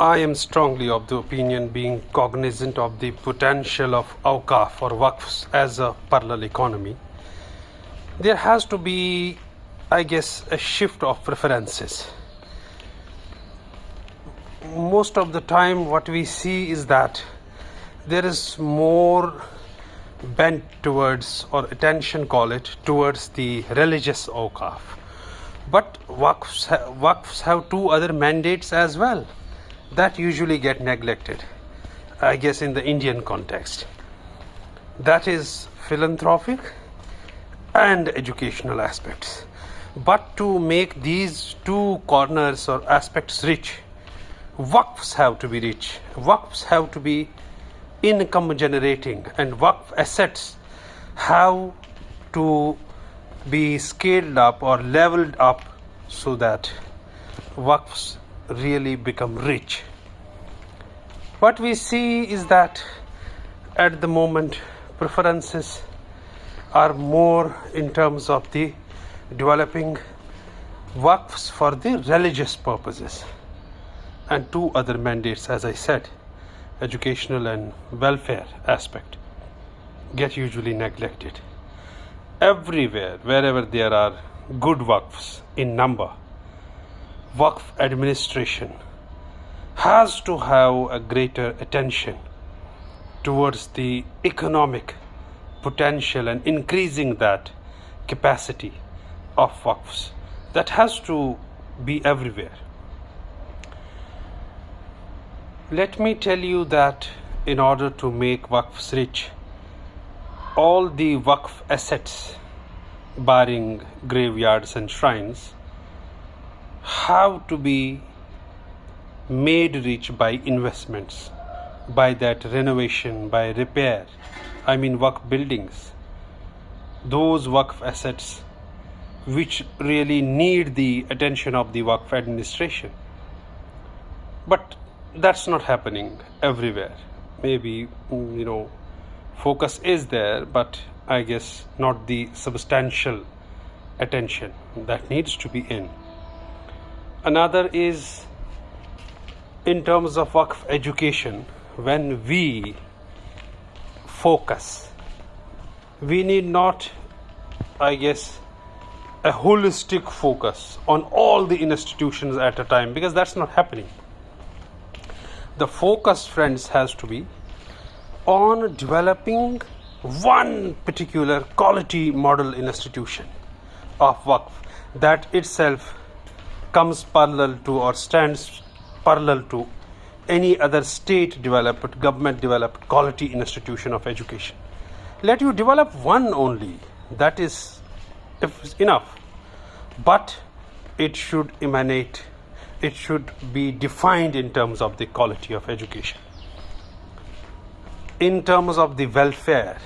I am strongly of the opinion, being cognizant of the potential of Auqaf or Waqfs as a parallel economy, there has to be, I guess, a shift of preferences. Most of the time what we see is that there is more bent towards, or attention call it, towards the religious Auqaf. But Waqfs have two other mandates as well that usually get neglected, I guess, in the Indian context. That is philanthropic and educational aspects. But to make these two corners or aspects rich, Waqfs have to be rich. Waqfs have to be income generating, and Waqf assets have to be scaled up or leveled up so that Waqfs really become rich. What we see is that at the moment preferences are more in terms of the developing Waqfs for the religious purposes, and two other mandates, as I said, educational and welfare aspect, get usually neglected. Everywhere, wherever there are good Waqfs in number, Waqf administration has to have a greater attention towards the economic potential and increasing that capacity of Waqfs. That has to be everywhere. Let me tell you that in order to make Waqfs rich, all the Waqf assets, barring graveyards and shrines, have to be made rich by investments, by that renovation, by repair. I mean Waqf buildings, those Waqf assets which really need the attention of the Waqf administration. But that's not happening everywhere. Maybe, focus is there, but I guess not the substantial attention that needs to be in. Another is in terms of Waqf education. When we focus, we need not, I guess, a holistic focus on all the institutions at a time, because that's not happening. The focus, friends, has to be on developing one particular quality model institution of Waqf that itself comes parallel to or stands parallel to any other state developed, government developed quality institution of education. Let you develop one only, that is enough, but it should emanate, it should be defined in terms of the quality of education. In terms of the welfare,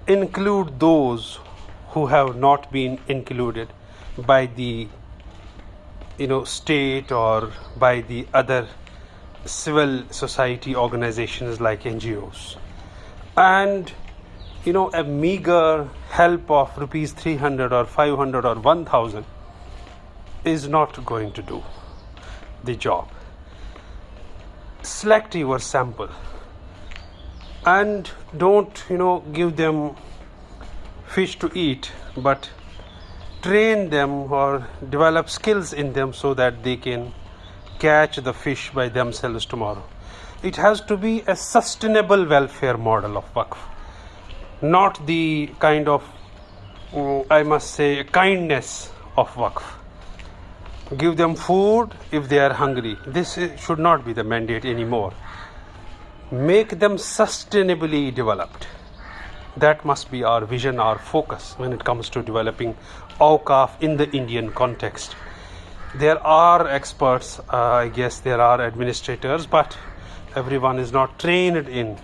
include those who have not been included by the state or by the other civil society organizations like NGOs. And a meager help of rupees 300 or 500 or 1000 is not going to do the job. Select your sample and don't give them fish to eat, but train them or develop skills in them so that they can catch the fish by themselves tomorrow. It has to be a sustainable welfare model of Waqf, not the kind of, I must say, kindness of Waqf. Give them food if they are hungry. This should not be the mandate anymore. Make them sustainably developed. That must be our vision, our focus when it comes to developing Auqaf in the Indian context. There are experts, I guess there are administrators, but everyone is not trained in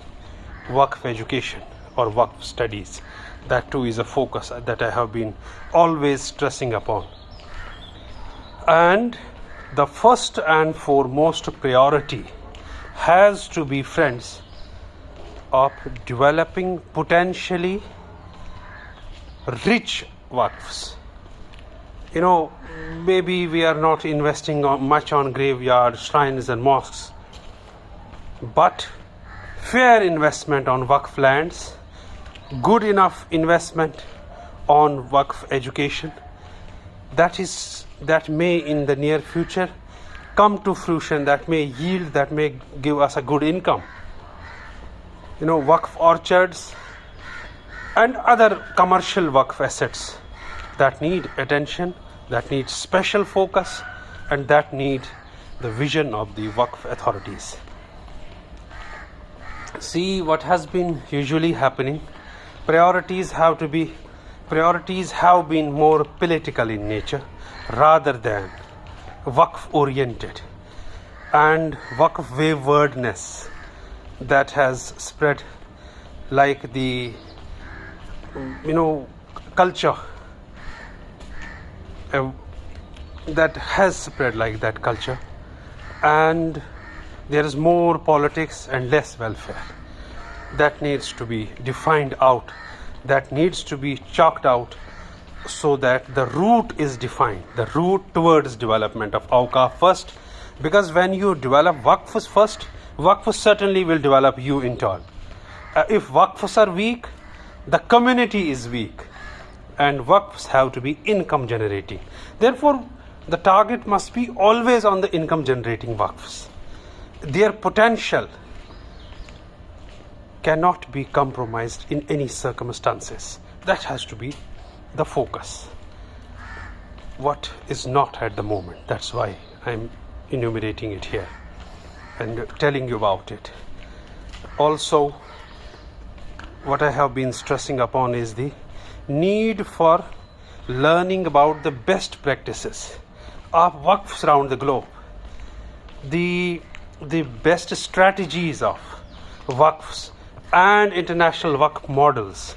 Waqf education or Waqf studies. That too is a focus that I have been always stressing upon. And the first and foremost priority has to be, friends, of developing potentially rich Waqfs. maybe we are not investing much on graveyards, shrines and mosques, but fair investment on Waqf lands, good enough investment on Waqf education, that may in the near future come to fruition, that may yield, that may give us a good income. Waqf orchards and other commercial Waqf assets that need attention, that need special focus, and that need the vision of the Waqf authorities. See what has been usually happening. Priorities have been more political in nature rather than Waqf oriented, and Waqf waywardness that has spread like the culture that has spread like that culture, and there is more politics and less welfare. That needs to be defined out, that needs to be chalked out, so that the route is defined, the route towards development of Auqaf first, because when you develop Waqfs first, Waqfs certainly will develop you in turn. If Waqfs are weak, the community is weak, and Waqfs have to be income generating. Therefore, the target must be always on the income generating Waqfs. Their potential cannot be compromised in any circumstances. That has to be the focus. What is not at the moment. That's why I'm enumerating it here and telling you about it. Also, what I have been stressing upon is the need for learning about the best practices of Waqfs around the globe, the best strategies of Waqfs and international Waqf models.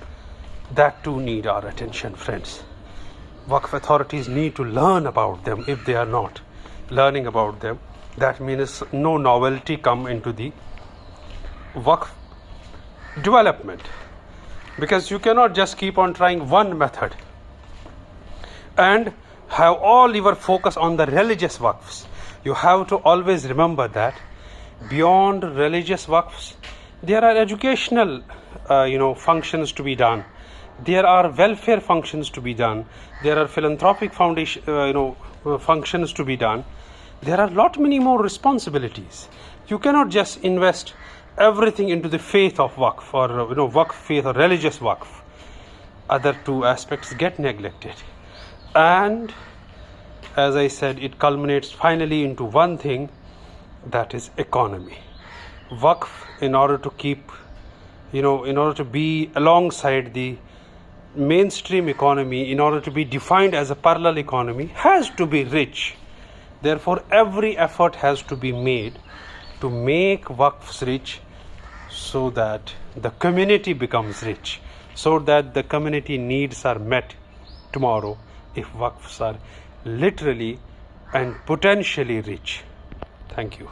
That too need our attention, friends. Waqf authorities need to learn about them. If they are not learning about them, that means no novelty come into the Waqf development, because you cannot just keep on trying one method and have all your focus on the religious Waqfs. You have to always remember that beyond religious Waqfs, there are educational functions to be done, there are welfare functions to be done, there are philanthropic foundation functions to be done. There are many more responsibilities. You cannot just invest everything into the faith of Waqf, or Waqf faith or religious Waqf. Other two aspects get neglected, and as I said, it culminates finally into one thing, that is economy. Waqf, in order to keep, in order to be alongside the mainstream economy, in order to be defined as a parallel economy, has to be rich. Therefore, every effort has to be made to make Waqfs rich, so that the community becomes rich, so that the community needs are met tomorrow if Waqfs are literally and potentially rich. Thank you.